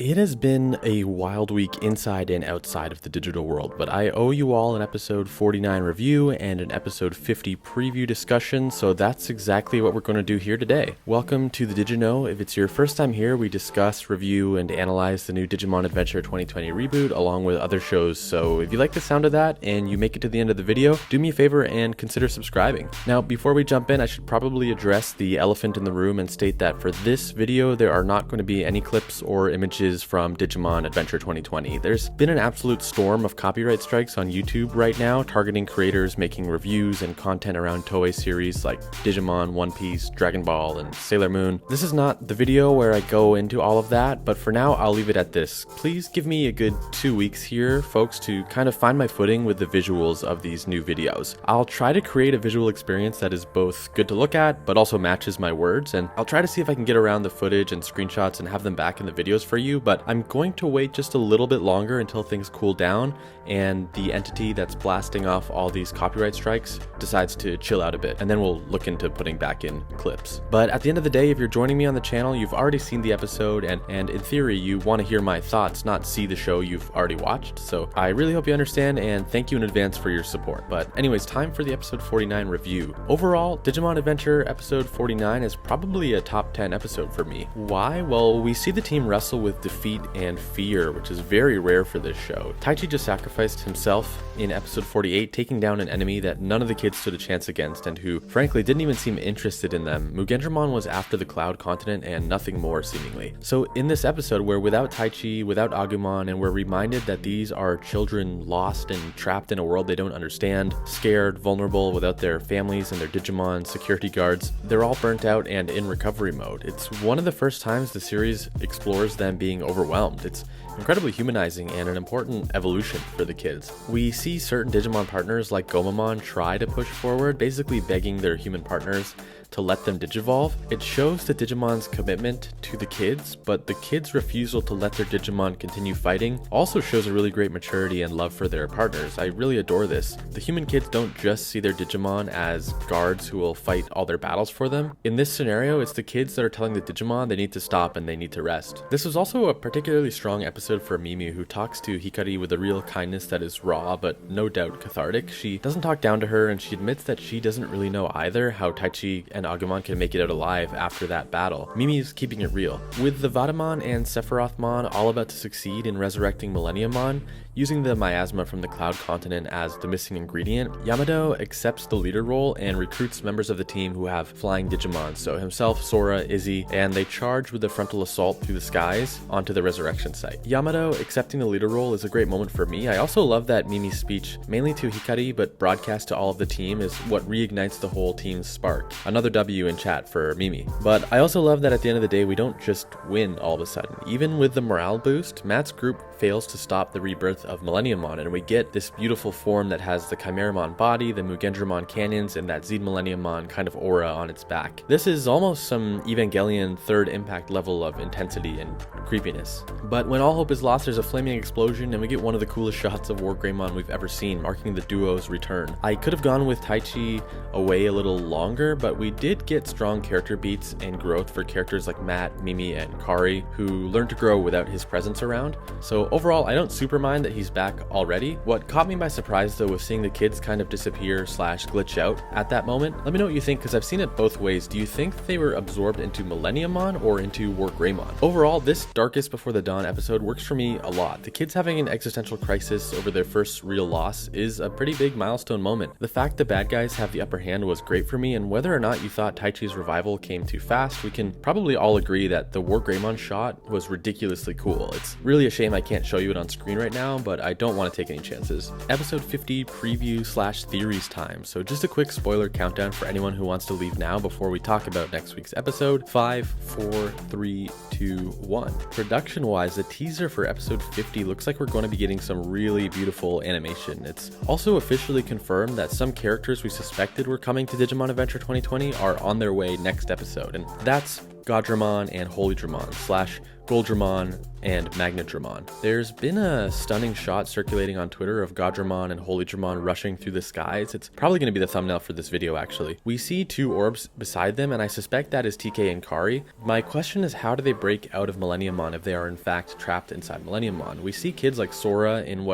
It has been a wild week inside and outside of the digital world, but I owe you all an episode 49 review and an episode 50 preview discussion, so that's exactly what we're going to do here today. Welcome to the TheDigiKnow. If it's your first time here, we discuss, review, and analyze the new Digimon Adventure 2020 Reboot along with other shows, so if you like the sound of that and you make it to the end of the video, do me a favor and consider subscribing. Now, before we jump in, I should probably address the elephant in the room and state that for this video, there are not going to be any clips or images from Digimon Adventure 2020. There's been an absolute storm of copyright strikes on YouTube right now, targeting creators making reviews and content around Toei series like Digimon, One Piece, Dragon Ball, and Sailor Moon. This is not the video where I go into all of that, but for now I'll leave it at this. Please give me a good 2 weeks here, folks, to kind of find my footing with the visuals of these new videos. I'll try to create a visual experience that is both good to look at, but also matches my words, and I'll try to see if I can get around the footage and screenshots and have them back in the videos for you, but I'm going to wait just a little bit longer until things cool down and the entity that's blasting off all these copyright strikes decides to chill out a bit, and then we'll look into putting back in clips. But at the end of the day, if you're joining me on the channel, you've already seen the episode, and in theory, you want to hear my thoughts, not see the show you've already watched, so I really hope you understand, and thank you in advance for your support. But anyways, time for the episode 49 review. Overall, Digimon Adventure episode 49 is probably a top 10 episode for me. Why? Well, we see the team wrestle with defeat and fear, which is very rare for this show. Taichi just sacrificed himself in episode 48, taking down an enemy that none of the kids stood a chance against and who, frankly, didn't even seem interested in them. Mugendramon was after the Cloud Continent and nothing more, seemingly. So in this episode, we're without Taichi, without Agumon, and we're reminded that these are children lost and trapped in a world they don't understand, scared, vulnerable, without their families and their Digimon security guards. They're all burnt out and in recovery mode. It's one of the first times the series explores them being overwhelmed. It's incredibly humanizing and an important evolution for the kids. We see certain Digimon partners like Goldramon try to push forward, basically begging their human partners to let them digivolve. It shows the Digimon's commitment to the kids, but the kids' refusal to let their Digimon continue fighting also shows a really great maturity and love for their partners. I really adore this. The human kids don't just see their Digimon as guards who will fight all their battles for them. In this scenario, it's the kids that are telling the Digimon they need to stop and they need to rest. This was also a particularly strong episode for Mimi, who talks to Hikari with a real kindness that is raw, but no doubt cathartic. She doesn't talk down to her, and she admits that she doesn't really know either how Taichi and Agumon can make it out alive after that battle. Mimi's keeping it real. With the Vadamon and Sephirothmon all about to succeed in resurrecting Millenniummon, using the miasma from the Cloud Continent as the missing ingredient, Yamato accepts the leader role and recruits members of the team who have flying Digimon, so himself, Sora, Izzy, and they charge with a frontal assault through the skies onto the resurrection site. Yamato accepting the leader role is a great moment for me. I also love that Mimi's speech, mainly to Hikari but broadcast to all of the team, is what reignites the whole team's spark. Another W in chat for Mimi. But I also love that at the end of the day, we don't just win all of a sudden. Even with the morale boost, Matt's group fails to stop the Rebirth of Millenniummon, and we get this beautiful form that has the Chimeramon body, the Mugendramon canyons, and that Zed Millenniummon kind of aura on its back. This is almost some Evangelion third impact level of intensity and creepiness. But when all hope is lost, there's a flaming explosion, and we get one of the coolest shots of WarGreymon we've ever seen, marking the duo's return. I could have gone with Taichi away a little longer, but we did get strong character beats and growth for characters like Matt, Mimi, and Kari, who learned to grow without his presence around. So overall, I don't super mind that he's back already. What caught me by surprise though was seeing the kids kind of disappear / glitch out at that moment. Let me know what you think, because I've seen it both ways. Do you think they were absorbed into Millenniummon or into WarGreymon? Overall, this Darkest Before the Dawn episode works for me a lot. The kids having an existential crisis over their first real loss is a pretty big milestone moment. The fact the bad guys have the upper hand was great for me, and whether or not you thought Taichi's revival came too fast, we can probably all agree that the WarGreymon shot was ridiculously cool. It's really a shame I can't show you it on screen right now, but I don't want to take any chances. Episode 50 preview / theories time. So just a quick spoiler countdown for anyone who wants to leave now before we talk about next week's episode. 5, 4, 3, 2, 1. Production wise, the teaser for episode 50 looks like we're going to be getting some really beautiful animation. It's also officially confirmed that some characters we suspected were coming to Digimon Adventure 2020 are on their way next episode, and that's Goddramon and Holydramon / Goldramon and Magnadramon. There's been a stunning shot circulating on Twitter of Goddramon and Holydramon rushing through the skies. It's probably going to be the thumbnail for this video actually. We see two orbs beside them and I suspect that is TK and Kari. My question is, how do they break out of Millenniummon if they are in fact trapped inside Millenniummon? We see kids like Sora in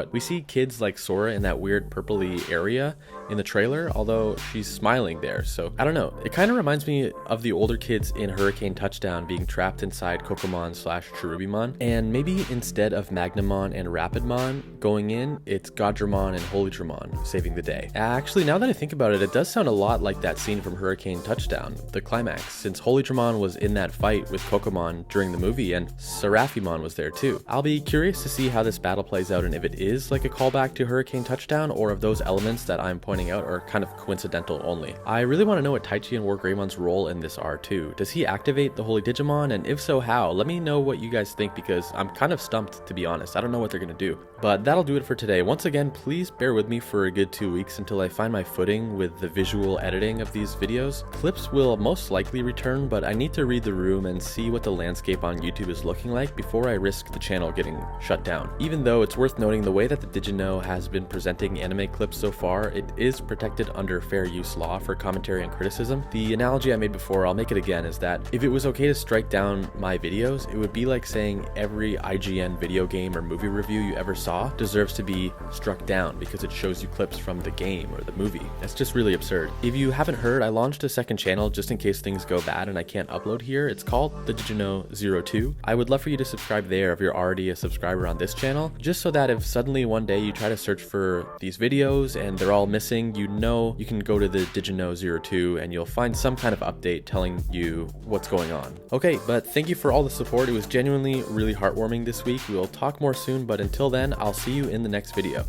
that weird purpley area in the trailer, although she's smiling there, so I don't know. It kind of reminds me of the older kids in Hurricane Touchdown being trapped inside Kokomon/Cherubimon, and maybe instead of Magnamon and Rapidmon going in, it's Goddramon and Holydramon saving the day. Actually, now that I think about it, it does sound a lot like that scene from Hurricane Touchdown, the climax, since Holydramon was in that fight with Kokomon during the movie, and Seraphimon was there too. I'll be curious to see how this battle plays out and if it is like a callback to Hurricane Touchdown, or if those elements that I'm pointing out are kind of coincidental only. I really want to know what Taichi and WarGreymon's role in this are too. Does he activate the Holy Digimon, and if so, how? Let me know what you guys think, because I'm kind of stumped, to be honest. I don't know what they're gonna do. But that'll do it for today. Once again, please bear with me for a good 2 weeks until I find my footing with the visual editing of these videos. Clips will most likely return, but I need to read the room and see what the landscape on YouTube is looking like before I risk the channel getting shut down. Even though it's worth noting the way that the TheDigiKnow has been presenting anime clips so far, it is protected under fair use law for commentary and criticism. The analogy I made before, I'll make it again, is that if it was okay to strike down my videos, it would be like saying every IGN video game or movie review you ever saw deserves to be struck down because it shows you clips from the game or the movie. That's just really absurd. If you haven't heard, I launched a second channel just in case things go bad and I can't upload here. It's called TheDigiKnow 02. I would love for you to subscribe there if you're already a subscriber on this channel, just so that if suddenly one day you try to search for these videos and they're all missing, you know you can go to the TheDigiKnow 02 and you'll find some kind of update telling you what's going on. Okay, but thank you for all the support. It was genuinely really heartwarming this week. We'll talk more soon, but until then, I'll see you in the next video.